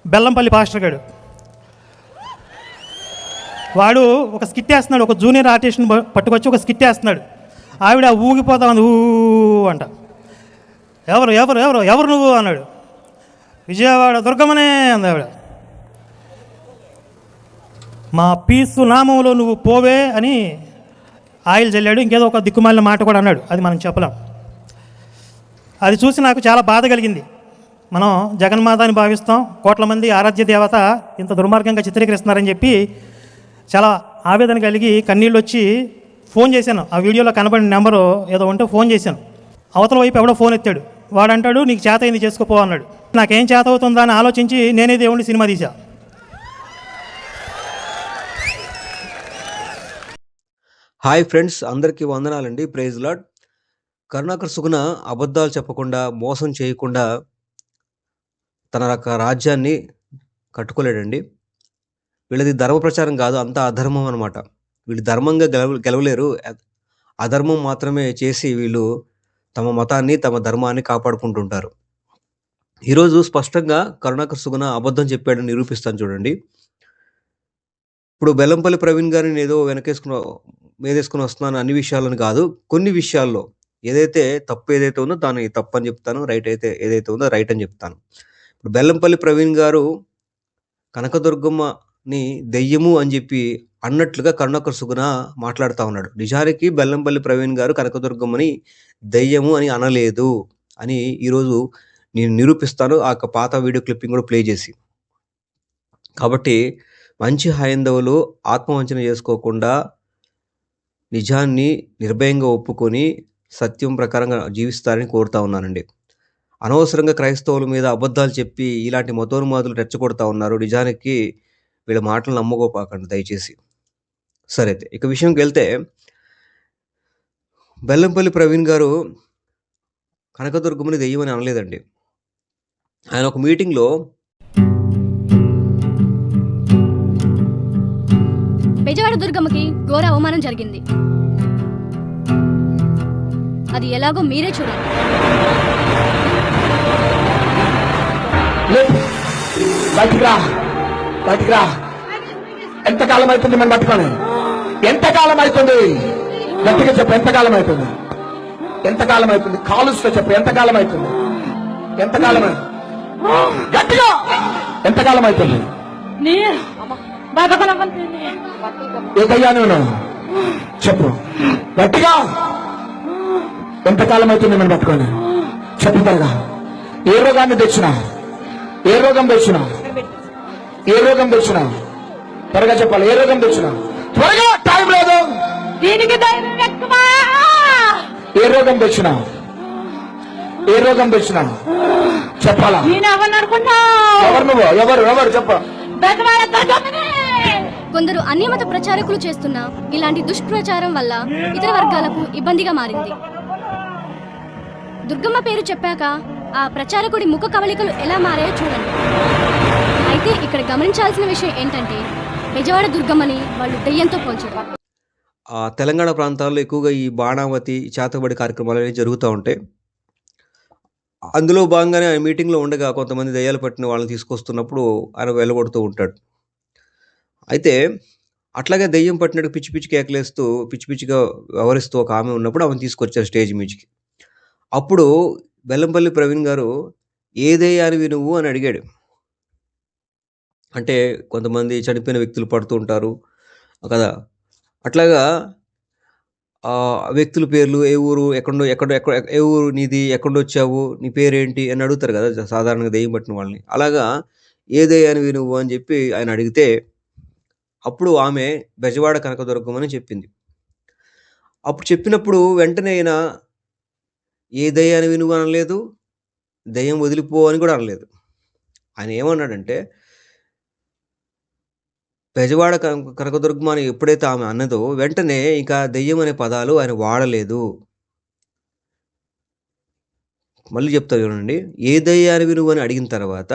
Bellampalli pastor గారు వాడు ఒక స్కిట్ వేస్తున్నాడు. ఒక జూనియర్ ఆర్టిస్ట్ని పట్టుకొచ్చి ఒక స్కిట్ వేస్తున్నాడు. ఆవిడ ఊగిపోతా ఉంది, ఊ అంట. ఎవరు ఎవరు ఎవరు ఎవరు నువ్వు అన్నాడు. విజయవాడ దుర్గమ్మనే అంది ఆవిడ. మా పీసు నామంలో నువ్వు పోవే అని ఆయిల్ చల్లాడు. ఇంకేదో ఒక దిక్కుమాలిన మాట కూడా అన్నాడు, అది మనం చెప్పలేం. అది చూసి నాకు చాలా బాధ కలిగింది. మనం జగన్మాత అని భావిస్తాం, కోట్ల మంది ఆరాధ్య దేవత ఇంత దుర్మార్గంగా చిత్రీకరిస్తున్నారని చెప్పి చాలా ఆవేదన కలిగి కన్నీళ్ళు వచ్చి ఫోన్ చేశాను. ఆ వీడియోలో కనబడిన నెంబరు ఏదో ఉంటే ఫోన్ చేశాను. అవతల వైపు ఎవడో ఫోన్ ఎత్తాడు. వాడంటాడు నీకు చేత అయింది చేసుకోపో అన్నాడు. నాకేం చేత అవుతుందా అని ఆలోచించి నేనే దేవుడిని సినిమా తీశా. హాయ్ ఫ్రెండ్స్, అందరికీ వందనాలండి. Praise lord. కరుణాకర్ సుగుణ అబద్ధాలు చెప్పకుండా, మోసం చేయకుండా తన రాజ్యాన్ని కట్టుకోలేడండి. వీళ్ళది ధర్మ ప్రచారం కాదు, అంతా అధర్మం అనమాట. వీళ్ళు ధర్మంగా గెలవలేరు. అధర్మం మాత్రమే చేసి వీళ్ళు తమ మతాన్ని, తమ ధర్మాన్ని కాపాడుకుంటుంటారు. ఈరోజు స్పష్టంగా కరుణాకర్ సుగుణ అబద్ధం చెప్పాడని నిరూపిస్తాను చూడండి. ఇప్పుడు బెల్లంపల్లి ప్రవీణ్ గారిని ఏదో మీదేసుకుని వస్తున్నాను అన్ని విషయాలను కాదు, కొన్ని విషయాల్లో ఏదైతే తప్పు ఏదైతే ఉందో దాన్ని తప్పు అని చెప్తాను, రైట్ అయితే ఏదైతే ఉందో రైట్ అని చెప్తాను. ఇప్పుడు బెల్లంపల్లి ప్రవీణ్ గారు కనకదుర్గమ్మని దెయ్యము అని చెప్పి అన్నట్లుగా కరుణాకర్ సుగుణ మాట్లాడుతూ ఉన్నాడు. నిజానికి బెల్లంపల్లి ప్రవీణ్ గారు కనకదుర్గమ్మని దెయ్యము అని అనలేదు అని ఈరోజు నేను నిరూపిస్తాను, ఆ పాత వీడియో క్లిప్పింగ్ కూడా ప్లే చేసి. కాబట్టి మంచి హైందవులు ఆత్మవంచన చేసుకోకుండా నిజాన్ని నిర్భయంగా ఒప్పుకొని సత్యం ప్రకారంగా జీవిస్తారని కోరుతా ఉన్నానండి. అనవసరంగా క్రైస్తవుల మీద అబద్ధాలు చెప్పి ఇలాంటి మతోన్మాదులు రెచ్చగొడతా ఉన్నారు. నిజానికి వీళ్ళ మాటలు నమ్మకోపాకండి దయచేసి. సరే, అయితే ఇక విషయంకి వెళ్తే, బెల్లంపల్లి ప్రవీణ్ గారు కనకదుర్గమ్మని దెయ్యమని అనలేదండి. ఆయన ఒక మీటింగ్లో బెజవాడ దుర్గమ్మకి ఘోర అవమానం జరిగింది. అది ఎలాగో మీరే చూడండి. ఎంతకాలం అవుతుంది మనం పట్టుకొని? ఎంతకాలం అవుతుంది? గట్టిగా చెప్పు, ఎంతకాలం అవుతుంది? ఎంతకాలం అవుతుంది? కాలుస్తో చెప్పు, ఎంతకాలం అవుతుంది? ఎంతకాలం? గట్టిగా ఎంతకాలం అవుతుంది? ఏదయ్యా నేను చెప్పు, గట్టిగా ఎంతకాలం అవుతుంది మనం పట్టుకొని? చెప్పు త్వరగా. ఏ రోగాన్ని తెచ్చినా? ఏ రోగం తెచ్చినా? ఏ రోగం తెచ్చినా? త్వరగా చెప్పాలి. ఏ రోగం తెచ్చినా? త్వరగా, టైం లేదు. ఏ రోగం తెచ్చినా? ఏ రోగం తెచ్చినా చెప్పాలా? ఎవరు నువ్వు? ఎవరు ఎవరు చెప్ప. కొందరు అన్యమత ప్రచారకులు చేస్తున్న ఇలాంటి దుష్ప్రచారం వల్ల ఇతర వర్గాలకు ఇబ్బందిగా మారింది. దుర్గమ్మ పేరు చెప్పాక ఆ ప్రచారకుడి ముఖ కవళికలు ఎలా మారాయో చూడండి. అయితే ఇక్కడ గమనించాల్సిన విషయం ఏంటంటే, బెజవాడ దుర్గమ్మని వాళ్ళు దెయ్యంతో పోల్చారు. తెలంగాణ ప్రాంతాల్లో ఎక్కువగా ఈ బాణావతి, చేతబడి కార్యక్రమాలు అనేవి జరుగుతూ ఉంటాయి. అందులో భాగంగానే ఆయన మీటింగ్లో ఉండగా కొంతమంది దయ్యాలు పట్టిన వాళ్ళని తీసుకొస్తున్నప్పుడు ఆయన వెళ్ళగొడుతూ ఉంటాడు. అయితే అట్లాగే దెయ్యం పట్టినట్టు పిచ్చి పిచ్చి కేకలేస్తూ పిచ్చి పిచ్చిగా వ్యవహరిస్తూ ఒక ఆమె ఉన్నప్పుడు ఆమెను తీసుకొచ్చారు స్టేజ్ మీదకి. అప్పుడు బెల్లంపల్లి ప్రవీణ్ గారు ఏ దెయ్యానివి నువ్వు అని అడిగాడు. అంటే కొంతమంది చనిపోయిన వ్యక్తులు పడుతూ ఉంటారు కదా, అట్లాగా వ్యక్తుల పేర్లు, ఏ ఊరు, ఏ ఊరు నీది, ఎక్కడొచ్చావు, నీ పేరేంటి అని అడుగుతారు కదా సాధారణంగా దెయ్యం పట్టిన వాళ్ళని. అలాగా ఏ దెయ్యానివి నువ్వు అని చెప్పి ఆయన అడిగితే అప్పుడు ఆమె బెజవాడ కనకదుర్గమ్మని చెప్పింది. అప్పుడు చెప్పినప్పుడు వెంటనే ఆయన ఏ దయ్యానివి నువ్వు అనలేదు, దయ్యం వదిలిపో అని కూడా అనలేదు. ఆయన ఏమన్నాడంటే, బెజవాడ కనకదుర్గమ్మ అని ఎప్పుడైతే ఆమె అన్నదో వెంటనే ఇంకా దెయ్యం అనే పదాలు ఆయన వాడలేదు. మళ్ళీ చెప్తా చూడండి. ఏ దయ్యానివి నువ్వు అని అడిగిన తర్వాత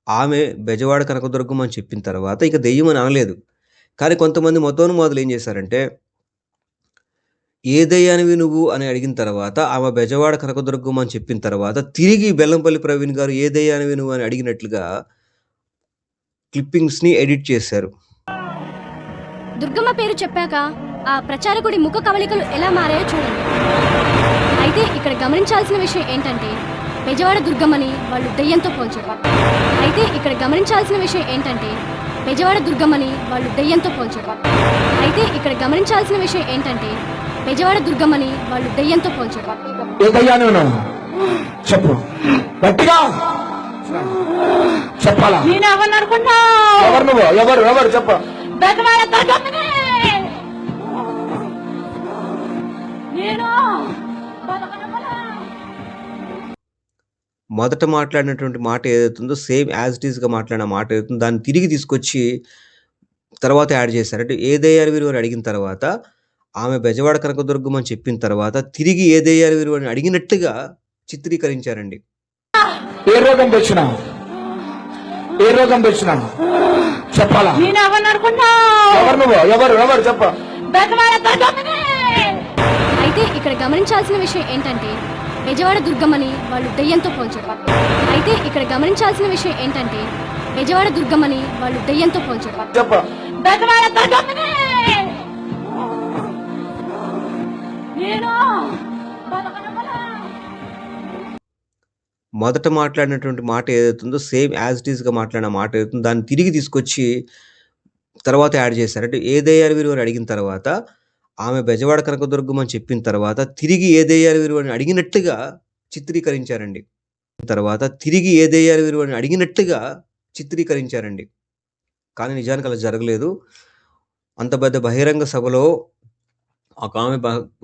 ఆమె బెజవాడ కనకదుర్గమ్మ అని చెప్పిన తర్వాత ఇక దెయ్యం అని అనలేదు. కానీ కొంతమంది మతోన్మాదులు ఏం చేశారంటే, ఏ దయ్యానివి నువ్వు అని అడిగిన తర్వాత ఆమె బెజవాడ కనకదుర్గమ్మ అని చెప్పిన తర్వాత తిరిగి బెల్లంపల్లి ప్రవీణ్ గారు ఏ దయ్యానివి నువ్వు అని అడిగినట్లుగా క్లిప్పింగ్స్ని ఎడిట్ చేశారు. దుర్గమ్మ పేరు చెప్పాక ఆ ప్రచారకుడి ముఖ కవళికలు ఎలా మారాయో చూడండి. అయితే ఇక్కడ గమనించాల్సిన విషయం ఏంటంటే బెజవాడ దుర్గమ్మని వాళ్ళు దెయ్యంతో పోల్చారు. అయితే ఇక్కడ గమనించాల్సిన విషయం ఏంటంటే బెజవాడ దుర్గమ్మని వాళ్ళు దెయ్యంతో పోల్చారు. అయితే ఇక్కడ గమనించాల్సిన విషయం ఏంటంటే బెజవాడ దుర్గమ్మని వాళ్ళు దెయ్యంతో పోల్చారు. ఏ దయ్యాన్ని ఉన్నావు చెప్పు, గట్టిగా చెప్పాలా? నేను ఎవరిని అనుకుంటా? ఎవరు నువ్వు? ఎవరు చెప్ప? బెజవాడ దుర్గమ్మని. నేను మొదట మాట్లాడినటువంటి మాట ఏదైతుందో సేమ్ యాజ్ ఇట్ ఈస్గా మాట్లాడిన మాట ఏదైతుందో దాన్ని తిరిగి తీసుకొచ్చి తర్వాత యాడ్ చేశారు. అంటే ఏ దయ్యాలు వీరు అని అడిగిన తర్వాత ఆమె బెజవాడ కనకదుర్గం అని చెప్పిన తర్వాత తిరిగి ఏ దయ్యాలు వీరు అని అడిగినట్టుగా చిత్రీకరించారండి. ఏ రోగం తెచ్చినా చెప్పాలా? నేను ఎవరిని అనుకుంటా? ఎవరు నువ్వు? ఎవరు చెప్ప? బెజవాడ దుర్గమ్మని. అయితే ఇక్కడ గమనించాల్సిన విషయం ఏంటంటే బెజవాడ దుర్గమ్మని వాళ్ళు దెయ్యంతో పోల్చారు. అయితే ఇక్కడ గమనించాల్సిన విషయం ఏంటంటే బెజవాడ దుర్గమ్మని వాళ్ళు దెయ్యంతో పోల్చారు. చెప్ప? బెజవాడ దుర్గమ్మని. నేను మొదట మాట్లాడినటువంటి మాట ఏదైతుందో సేమ్ యాజ్ ఇట్ ఈస్గా మాట్లాడిన మాట ఏదైతుందో దాన్ని తిరిగి తీసుకొచ్చి తర్వాత యాడ్ చేశారు. అంటే ఏ దయ్యాలు వీరు అని అడిగిన తర్వాత ఆమె బెజవాడ కనకదుర్గం అని చెప్పిన తర్వాత తిరిగి ఏ దయ్యాలు వీరు అని అడిగినట్టుగా చిత్రీకరించారండి. కానీ నిజానికి అలా జరగలేదు. అంత పెద్ద బహిరంగ సభలో ఒక ఆమె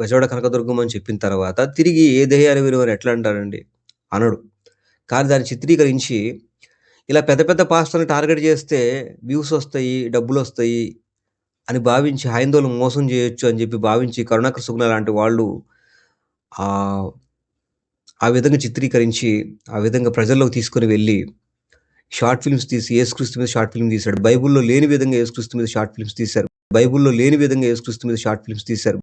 బెజవాడ కనకదుర్గం అని చెప్పిన తర్వాత తిరిగి ఏ దయ్యాలు వీరు అని ఎట్లా అంటారండి? అనడు. కానీ దాన్ని చిత్రీకరించి ఇలా పెద్ద పెద్ద పాస్టర్ని టార్గెట్ చేస్తే వ్యూస్ వస్తాయి, డబ్బులు వస్తాయి అని భావించి హైందవులు మోసం చేయొచ్చు అని చెప్పి భావించి కరుణాకర్ సుగుణ లాంటి వాళ్ళు ఆ విధంగా చిత్రీకరించి ఆ విధంగా ప్రజల్లోకి తీసుకొని వెళ్ళి షార్ట్ ఫిల్మ్స్ తీసి యేసుక్రీస్తు మీద షార్ట్ ఫిల్మ్ తీశాడు. బైబుల్లో లేని విధంగా యేసుక్రీస్తు మీద షార్ట్ ఫిల్మ్స్ తీశారు.